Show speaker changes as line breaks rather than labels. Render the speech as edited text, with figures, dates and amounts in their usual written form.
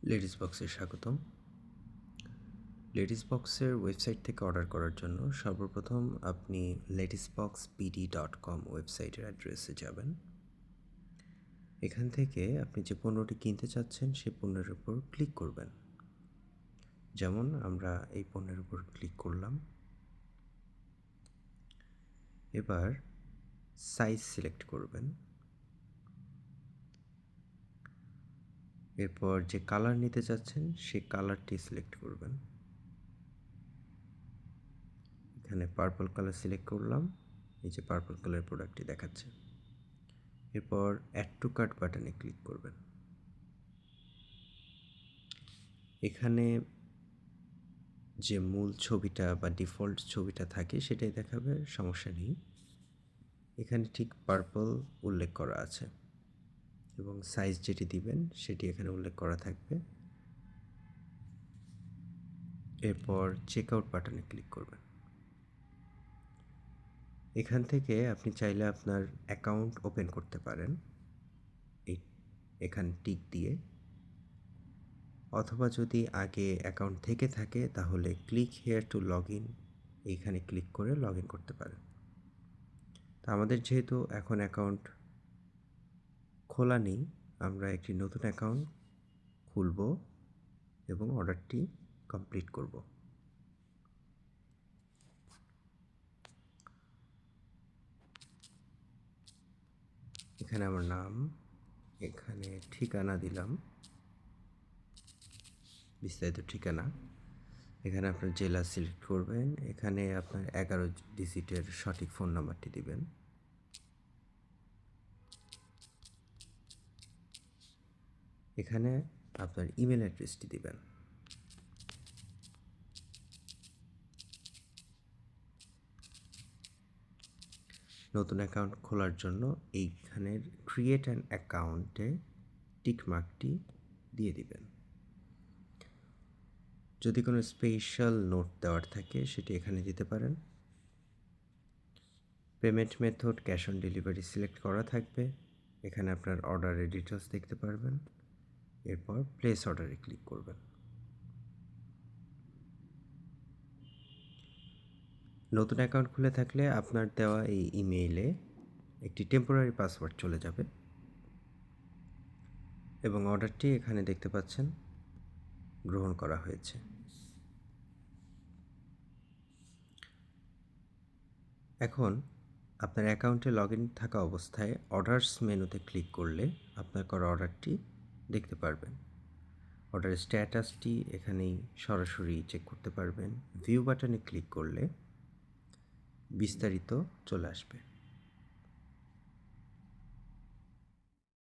Ladies বক্সে স্বাগতম। Ladies বক্সের ওয়েবসাইট থেকে অর্ডার করার জন্য সর্বপ্রথম আপনি letticeboxpd.com ওয়েবসাইটের অ্যাড্রেসে যাবেন। এখান থেকে আপনি যে পণ্যটি কিনতে চাচ্ছেন সেই পণ্যের উপর ক্লিক করবেন। যেমন আমরা এই পণ্যের উপর ক্লিক করলাম। এবার সাইজ সিলেক্ট করবেন। এরপর যে কালার নিতে চাচ্ছেন সেই কালারটি সিলেক্ট করবেন। এখানে পার্পল কালার সিলেক্ট করলাম। এই যে পার্পল কালার প্রোডাক্টটি দেখাচ্ছে। এরপর অ্যাড টু কার্ট বাটনে ক্লিক করবেন। এখানে যে মূল ছবিটা বা ডিফল্ট ছবিটা থাকে সেটাই দেখাবে, সমস্যা নেই। এখানে ঠিক পার্পল উল্লেখ করা আছে এবং সাইজ যেটি দিবেন সেটি এখানে উল্লেখ করা থাকবে। এরপর চেক আউট বাটনে ক্লিক করবেন। এখান থেকে আপনি চাইলে আপনার অ্যাকাউন্ট ওপেন করতে পারেন এখানে টিক দিয়ে, অথবা যদি আগে অ্যাকাউন্ট থেকে থাকে তাহলে click here two log in এইখানে ক্লিক করে লগ ইন করতে পারেন। তা আমাদের যেহেতু এখন অ্যাকাউন্ট খোলা নেই, আমরা একটি নতুন অ্যাকাউন্ট খুলব এবং অর্ডারটি কমপ্লিট করব। এখানে আমার নাম, এখানে ঠিকানা দিলাম, বিস্তারিত ঠিকানা। এখানে আপনার জেলা সিলেক্ট করবেন। এখানে আপনার 11 ডিজিটের সঠিক ফোন নাম্বারটি দিবেন। এখানে আপনার ইমেল অ্যাড্রেসটি দিবেন। নতুন অ্যাকাউন্ট খোলার জন্য এইখানের ক্রিয়েট অ্যান অ্যাকাউন্টে টিক মার্কটি দিয়ে দিবেন। যদি কোনো স্পেশাল নোট দেওয়ার থাকে সেটি এখানে দিতে পারেন। Payment method cash on delivery select করা থাকবে। এখানে আপনার অর্ডারের ডিটেলস দেখতে পারবেন। এরপর প্লেস অর্ডারে ক্লিক করবেন। নতুন অ্যাকাউন্ট খুলে থাকলে আপনার দেওয়া এই ইমেইলে একটি টেম্পোরারি পাসওয়ার্ড চলে যাবে এবং অর্ডারটি এখানে দেখতে পাচ্ছেন গ্রহণ করা হয়েছে। এখন আপনার অ্যাকাউন্টে লগ ইন থাকা অবস্থায় অর্ডারস মেনুতে ক্লিক করলে আপনার করা অর্ডারটি দেখতে পারবেন। অর্ডারের স্ট্যাটাসটি এখানেই সরাসরি চেক করতে পারবেন। ভিউ বাটনে ক্লিক করলে বিস্তারিত চলে আসবে।